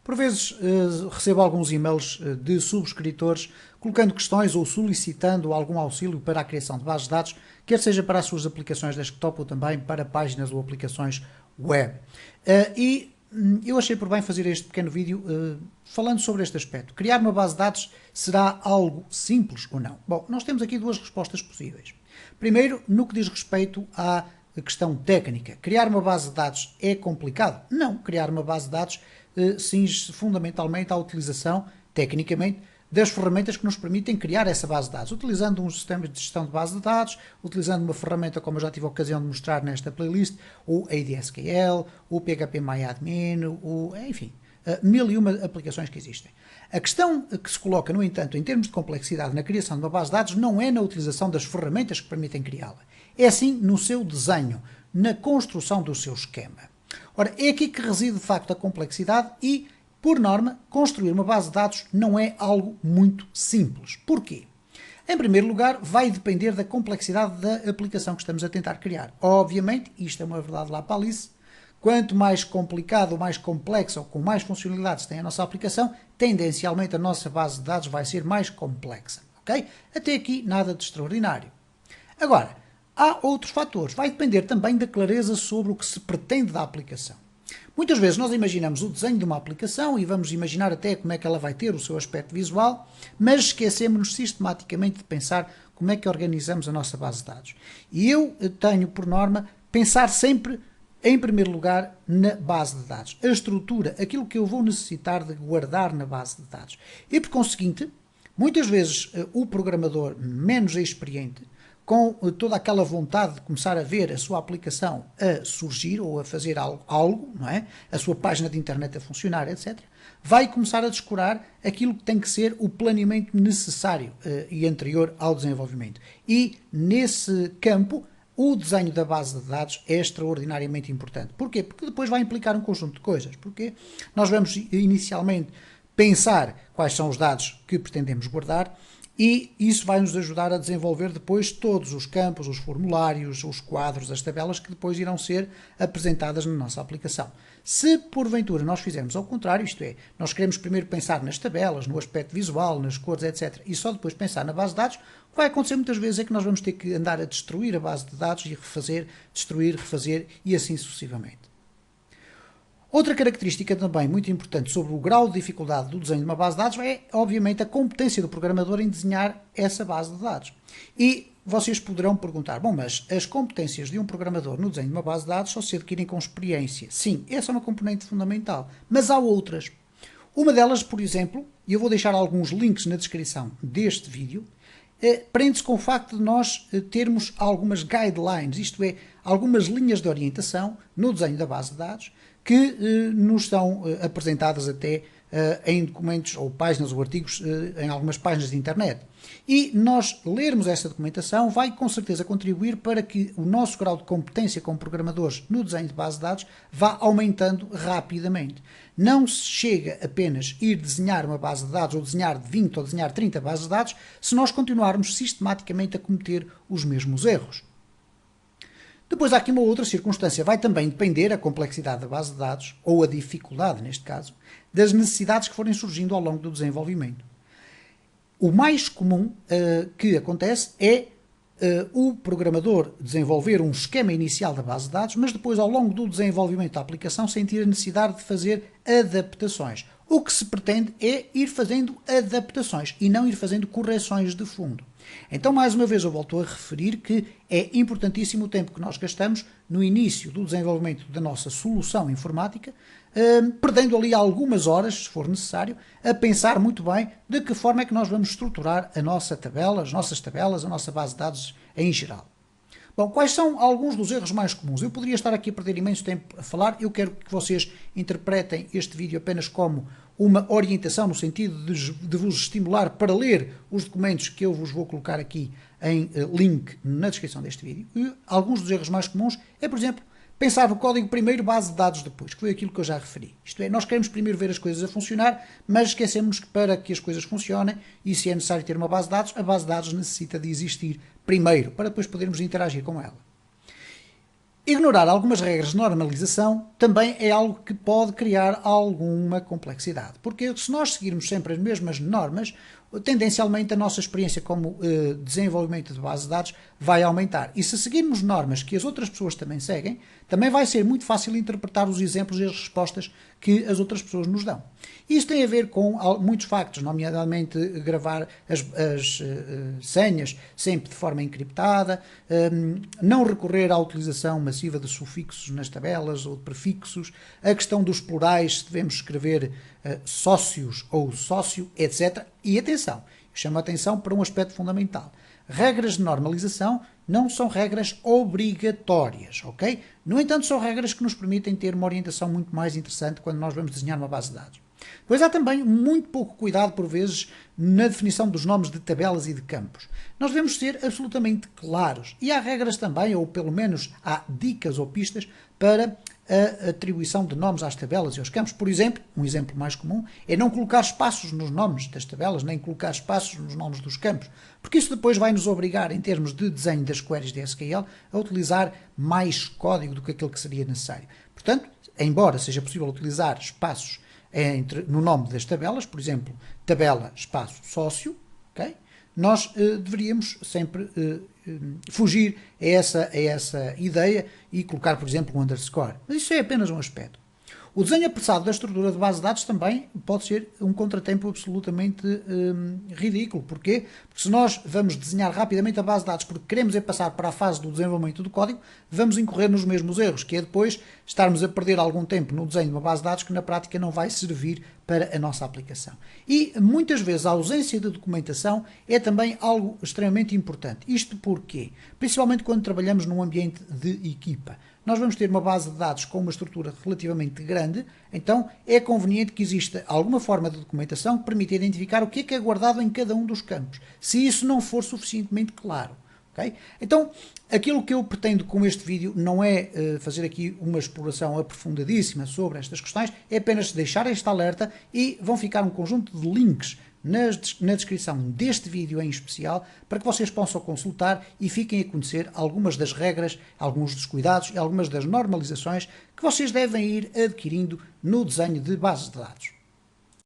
Por vezes recebo alguns e-mails de subscritores colocando questões ou solicitando algum auxílio para a criação de bases de dados, quer seja para as suas aplicações desktop ou também para páginas ou aplicações web. Eu achei por bem fazer este pequeno vídeo falando sobre este aspecto. Criar uma base de dados será algo simples ou não? Bom, nós temos aqui duas respostas possíveis. Primeiro, no que diz respeito à questão técnica. Criar uma base de dados é complicado? Não. Criar uma base de dados cinge-se fundamentalmente à utilização, tecnicamente, das ferramentas que nos permitem criar essa base de dados, utilizando um sistema de gestão de base de dados, utilizando uma ferramenta, como eu já tive a ocasião de mostrar nesta playlist, o ADSQL, o PHPMyAdmin, enfim, mil e uma aplicações que existem. A questão que se coloca, no entanto, em termos de complexidade na criação de uma base de dados, não é na utilização das ferramentas que permitem criá-la. É sim no seu desenho, na construção do seu esquema. Ora, é aqui que reside de facto a complexidade e, por norma, construir uma base de dados não é algo muito simples. Porquê? Em primeiro lugar, vai depender da complexidade da aplicação que estamos a tentar criar. Obviamente, isto é uma verdade lá para Alice, quanto mais complicado ou mais complexo ou com mais funcionalidades tem a nossa aplicação, tendencialmente a nossa base de dados vai ser mais complexa. Okay? Até aqui, nada de extraordinário. Agora, há outros fatores. Vai depender também da clareza sobre o que se pretende da aplicação. Muitas vezes nós imaginamos o desenho de uma aplicação e vamos imaginar até como é que ela vai ter o seu aspecto visual, mas esquecemos-nos sistematicamente de pensar como é que organizamos a nossa base de dados. E eu tenho por norma pensar sempre, em primeiro lugar, na base de dados. A estrutura, aquilo que eu vou necessitar de guardar na base de dados. E por conseguinte, muitas vezes o programador menos experiente, com toda aquela vontade de começar a ver a sua aplicação a surgir ou a fazer algo, não é? A sua página de internet a funcionar, etc., vai começar a descurar aquilo que tem que ser o planeamento necessário e anterior ao desenvolvimento. E, nesse campo, o desenho da base de dados é extraordinariamente importante. Porquê? Porque depois vai implicar um conjunto de coisas. Porque nós vamos inicialmente pensar quais são os dados que pretendemos guardar, e isso vai nos ajudar a desenvolver depois todos os campos, os formulários, os quadros, as tabelas que depois irão ser apresentadas na nossa aplicação. Se porventura nós fizermos ao contrário, isto é, nós queremos primeiro pensar nas tabelas, no aspecto visual, nas cores, etc., e só depois pensar na base de dados, o que vai acontecer muitas vezes é que nós vamos ter que andar a destruir a base de dados e refazer, destruir, refazer e assim sucessivamente. Outra característica também muito importante sobre o grau de dificuldade do desenho de uma base de dados é, obviamente, a competência do programador em desenhar essa base de dados. E vocês poderão perguntar, bom, mas as competências de um programador no desenho de uma base de dados só se adquirem com experiência. Sim, essa é uma componente fundamental, mas há outras. Uma delas, por exemplo, e eu vou deixar alguns links na descrição deste vídeo, prende-se com o facto de nós termos algumas guidelines, isto é, algumas linhas de orientação no desenho da base de dados, que nos são apresentadas até em documentos ou páginas ou artigos em algumas páginas de internet. E nós lermos essa documentação vai com certeza contribuir para que o nosso grau de competência como programadores no desenho de base de dados vá aumentando rapidamente. Não se chega apenas a ir desenhar uma base de dados ou desenhar 20 ou desenhar 30 bases de dados se nós continuarmos sistematicamente a cometer os mesmos erros. Depois há aqui uma outra circunstância, vai também depender a complexidade da base de dados, ou a dificuldade neste caso, das necessidades que forem surgindo ao longo do desenvolvimento. O mais comum que acontece é o programador desenvolver um esquema inicial da base de dados, mas depois ao longo do desenvolvimento da aplicação sentir a necessidade de fazer adaptações. O que se pretende é ir fazendo adaptações e não ir fazendo correções de fundo. Então, mais uma vez, eu volto a referir que é importantíssimo o tempo que nós gastamos no início do desenvolvimento da nossa solução informática, perdendo ali algumas horas, se for necessário, a pensar muito bem de que forma é que nós vamos estruturar a nossa tabela, as nossas tabelas, a nossa base de dados em geral. Bom, quais são alguns dos erros mais comuns? Eu poderia estar aqui a perder imenso tempo a falar, eu quero que vocês interpretem este vídeo apenas como uma orientação no sentido de vos estimular para ler os documentos que eu vos vou colocar aqui em link na descrição deste vídeo. E alguns dos erros mais comuns é, por exemplo, pensar no código primeiro, base de dados depois, que foi aquilo que eu já referi. Isto é, nós queremos primeiro ver as coisas a funcionar, mas esquecemos que para que as coisas funcionem, e se é necessário ter uma base de dados, a base de dados necessita de existir primeiro, para depois podermos interagir com ela. Ignorar algumas regras de normalização também é algo que pode criar alguma complexidade, porque se nós seguirmos sempre as mesmas normas, tendencialmente a nossa experiência como desenvolvimento de base de dados vai aumentar. E se seguirmos normas que as outras pessoas também seguem, também vai ser muito fácil interpretar os exemplos e as respostas que as outras pessoas nos dão. Isso tem a ver com muitos factos, nomeadamente gravar as senhas sempre de forma encriptada, não recorrer à utilização massiva de sufixos nas tabelas ou de prefixos, a questão dos plurais, se devemos escrever sócios ou sócio, etc. E atenção, chamo a atenção para um aspecto fundamental. Regras de normalização não são regras obrigatórias, ok? No entanto, são regras que nos permitem ter uma orientação muito mais interessante quando nós vamos desenhar uma base de dados. Pois há também muito pouco cuidado, por vezes, na definição dos nomes de tabelas e de campos. Nós devemos ser absolutamente claros. E há regras também, ou pelo menos há dicas ou pistas, para a atribuição de nomes às tabelas e aos campos. Por exemplo, um exemplo mais comum é não colocar espaços nos nomes das tabelas, nem colocar espaços nos nomes dos campos, porque isso depois vai nos obrigar, em termos de desenho das queries de SQL, a utilizar mais código do que aquilo que seria necessário. Portanto, embora seja possível utilizar espaços no nome das tabelas, por exemplo, tabela espaço sócio, okay? Nós deveríamos sempre fugir a essa ideia e colocar, por exemplo, um underscore. Mas isso é apenas um aspecto. O desenho apressado da estrutura de base de dados também pode ser um contratempo absolutamente ridículo. Porquê? Porque se nós vamos desenhar rapidamente a base de dados porque queremos é passar para a fase do desenvolvimento do código, vamos incorrer nos mesmos erros, que é depois estarmos a perder algum tempo no desenho de uma base de dados que na prática não vai servir para a nossa aplicação. E muitas vezes a ausência de documentação é também algo extremamente importante. Isto porquê? Principalmente quando trabalhamos num ambiente de equipa. Nós vamos ter uma base de dados com uma estrutura relativamente grande, então é conveniente que exista alguma forma de documentação que permita identificar o que é guardado em cada um dos campos, se isso não for suficientemente claro. Okay? Então, aquilo que eu pretendo com este vídeo não é fazer aqui uma exploração aprofundadíssima sobre estas questões, é apenas deixar este alerta e vão ficar um conjunto de links na descrição deste vídeo em especial, para que vocês possam consultar e fiquem a conhecer algumas das regras, alguns dos cuidados e algumas das normalizações que vocês devem ir adquirindo no desenho de bases de dados.